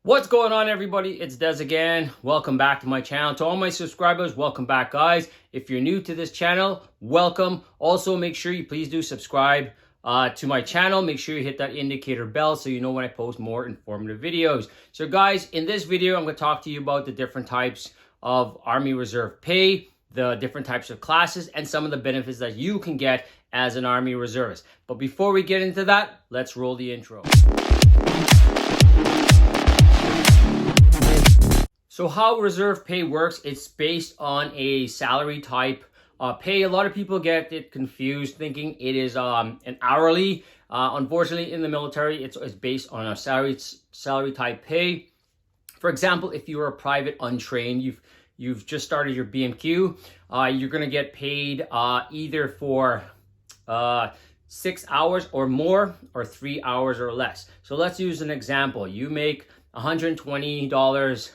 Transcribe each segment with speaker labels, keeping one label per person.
Speaker 1: What's going on, everybody? It's Des again. Welcome back to my channel. To all my subscribers, welcome back, guys. If you're new to this channel, welcome. Also, make sure you please do subscribe to my channel. Make sure you hit that indicator bell so you know when I post more informative videos. So guys, in this video, I'm going to talk to you about the different types of Army Reserve pay, the different types of classes, and some of the benefits that you can get as an Army Reservist. But before we get into that, let's roll the intro. So how reserve pay works, it's based on a salary type pay. A lot of people get it confused thinking it is an hourly. Unfortunately, in the military, it's based on a salary type pay. For example, if you are a private untrained, you've just started your BMQ, you're going to get paid either for 6 hours or more, or 3 hours or less. So let's use an example. You make $120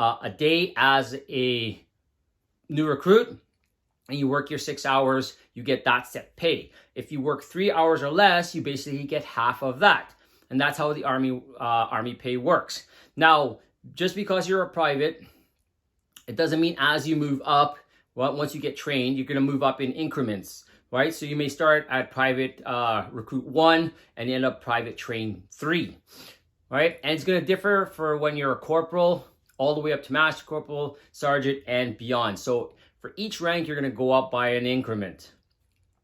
Speaker 1: a day as a new recruit, and you work your 6 hours, you get that set pay. If you work 3 hours or less, you basically get half of that. And that's how the Army pay works. Now, just because you're a private, it doesn't mean as you move up, well, once you get trained, you're going to move up in increments, right? So you may start at private recruit 1 and end up private train 3, right? And it's going to differ for when you're a corporal, all the way up to master corporal, sergeant, and beyond. So for each rank, you're going to go up by an increment,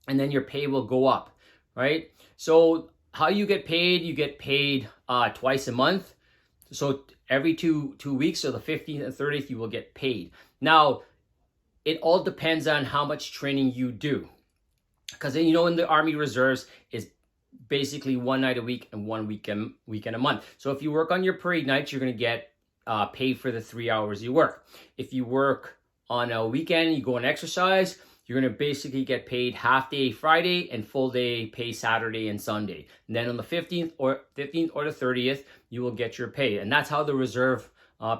Speaker 1: and then your pay will go up, right? So how you get paid twice a month. So every two weeks, so the 15th and 30th, you will get paid. Now, it all depends on how much training you do, because in the Army Reserves is basically 1 night a week and 1 weekend a month. So if you work on your parade nights, you're going to get paid for the 3 hours you work. If you work on a weekend, you go and exercise, you're going to basically get paid half day Friday and full day pay Saturday and Sunday. And then on the 15th or the 30th, you will get your pay. And that's how the reserve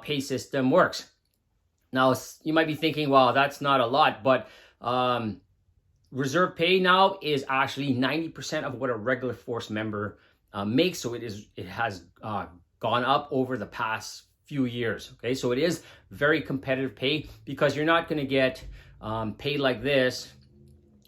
Speaker 1: pay system works. Now, you might be thinking, wow, that's not a lot, but reserve pay now is actually 90% of what a regular force member makes. So it has gone up over the past few years. Okay, so it is very competitive pay, because you're not going to get paid like this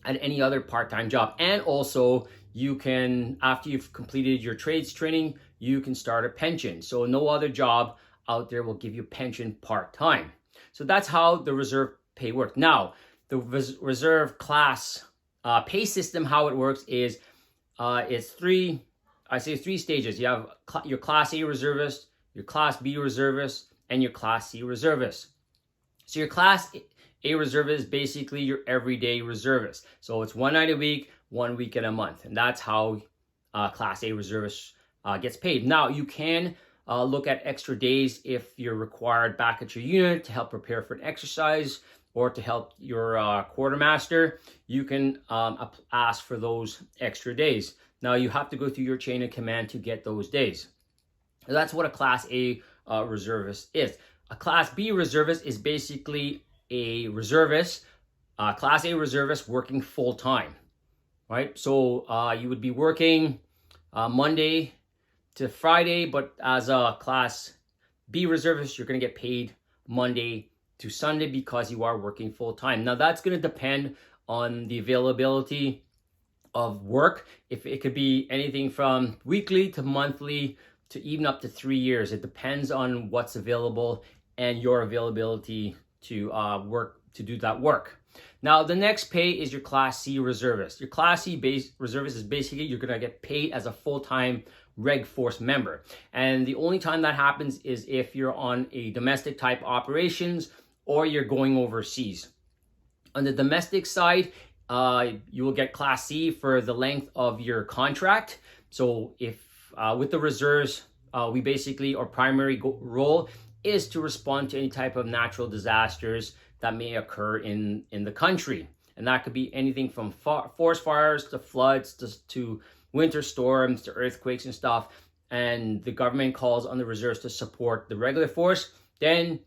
Speaker 1: at any other part-time job. And also, you can, after you've completed your trades training, you can start a pension. So no other job out there will give you pension part-time. So that's how the reserve pay works. Now, the reserve class pay system, how it works is it's three stages. You have your Class A Reservist, your Class B Reservist, and your Class C Reservist. So your Class A Reservist is basically your everyday reservist. So it's 1 night a week, 1 weekend a month. And that's how Class A Reservist gets paid. Now, you can look at extra days if you're required back at your unit to help prepare for an exercise or to help your quartermaster. You can ask for those extra days. Now, you have to go through your chain of command to get those days. That's what a Class A reservist is. A Class B reservist is basically a reservist, Class A reservist working full-time, right? So you would be working Monday to Friday, but as a Class B reservist, you're going to get paid Monday to Sunday because you are working full-time. Now, that's going to depend on the availability of work. If it could be anything from weekly to monthly, to even up to 3 years. It depends on what's available and your availability to do that work. Now, the next pay is your Class C Reservist. Your Class C Reservist is basically you're going to get paid as a full-time Reg Force member. And the only time that happens is if you're on a domestic type operations or you're going overseas. On the domestic side, you will get Class C for the length of your contract. So if with the reserves, we basically, our primary role is to respond to any type of natural disasters that may occur in the country. And that could be anything from forest fires to floods to winter storms to earthquakes and stuff. And the government calls on the reserves to support the regular force. Then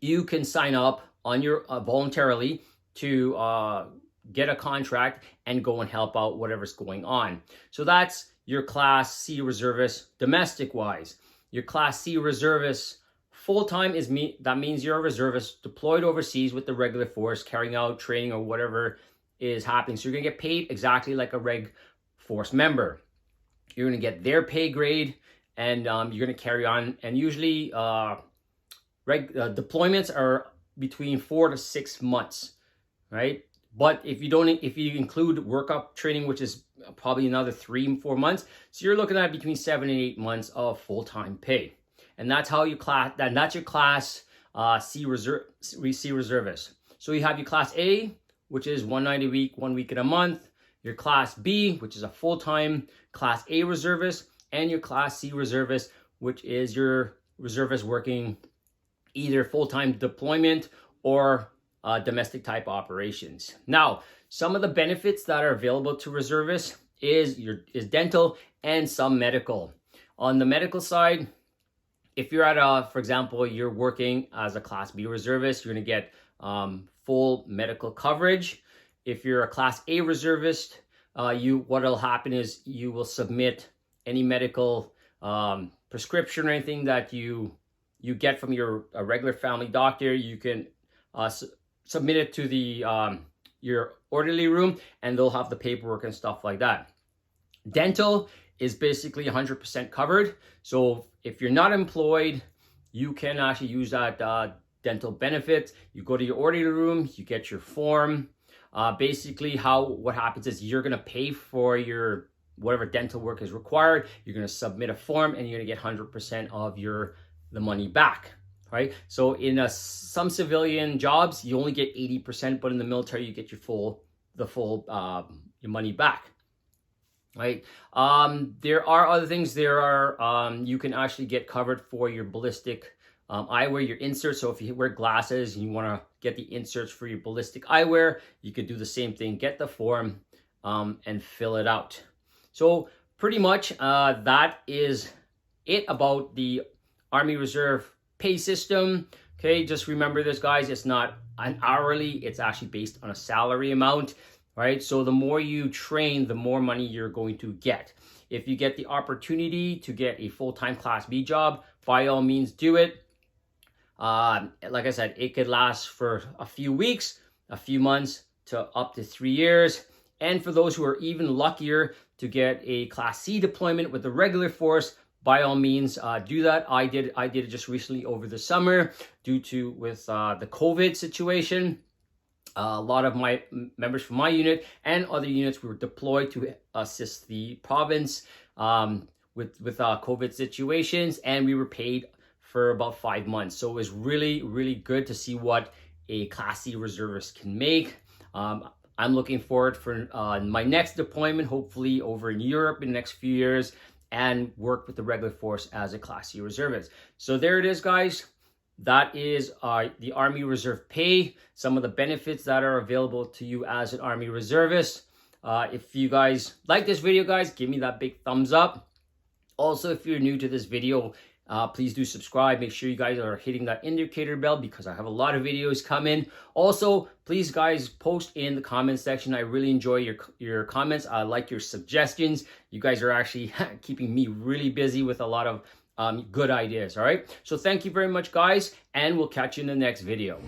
Speaker 1: you can sign up on your voluntarily to get a contract and go and help out whatever's going on. So that's your Class C Reservist domestic wise. Your Class C Reservist full-time that means you're a reservist deployed overseas with the regular force, carrying out training or whatever is happening. So you're gonna get paid exactly like a reg force member. You're gonna get their pay grade, and you're gonna carry on. And usually deployments are between 4 to 6 months, right? But if you include workup training, which is probably another 3-4 months, so you're looking at between 7 and 8 months of full-time pay. And that's how you that's your Class C Reservist. So you have your Class A, which is 1 night a week, 1 week in a month. Your Class B, which is a full-time Class A reservist, and your Class C Reservist, which is your reservist working either full-time deployment or domestic type operations. Now, some of the benefits that are available to reservists is dental and some medical. On the medical side, if you're at for example, you're working as a Class B reservist, you're gonna get full medical coverage. If you're a Class A reservist, what'll happen is you will submit any medical prescription or anything that you get from your regular family doctor. You can submit it to the your orderly room, and they'll have the paperwork and stuff like that. Dental is basically 100% covered. So if you're not employed, you can actually use that dental benefit. You go to your orderly room, you get your form. Basically, what happens is you're gonna pay for your whatever dental work is required. You're gonna submit a form, and you're gonna get 100% of the money back. Right? So in some civilian jobs, you only get 80%, but in the military, you get your your money back. Right? There are other things. You can actually get covered for your ballistic eyewear, your inserts. So if you wear glasses and you want to get the inserts for your ballistic eyewear, you could do the same thing. Get the form and fill it out. So pretty much that is it about the Army Reserve pay system. Okay, just remember this, guys. It's not an hourly, it's actually based on a salary amount, right? So the more you train, the more money you're going to get. If you get the opportunity to get a full-time Class B job, by all means do it. Like I said, it could last for a few weeks, a few months, to up to 3 years. And for those who are even luckier to get a Class C deployment with the regular force, by all means, do that. I did it just recently over the summer with the COVID situation. A lot of my members from my unit and other units were deployed to assist the province with COVID situations, and we were paid for about 5 months. So it was really, really good to see what a Class C reservist can make. I'm looking forward for my next deployment, hopefully over in Europe in the next few years, and work with the regular force as a Class C reservist. So there it is, guys. That is the Army Reserve pay, some of the benefits that are available to you as an Army Reservist. If you guys like this video, guys, give me that big thumbs up. Also, if you're new to this video, please do subscribe. Make sure you guys are hitting that indicator bell because I have a lot of videos coming. Also, please, guys, post in the comment section. I really enjoy your comments. I like your suggestions. You guys are actually keeping me really busy with a lot of good ideas. All right. So thank you very much, guys, and we'll catch you in the next video.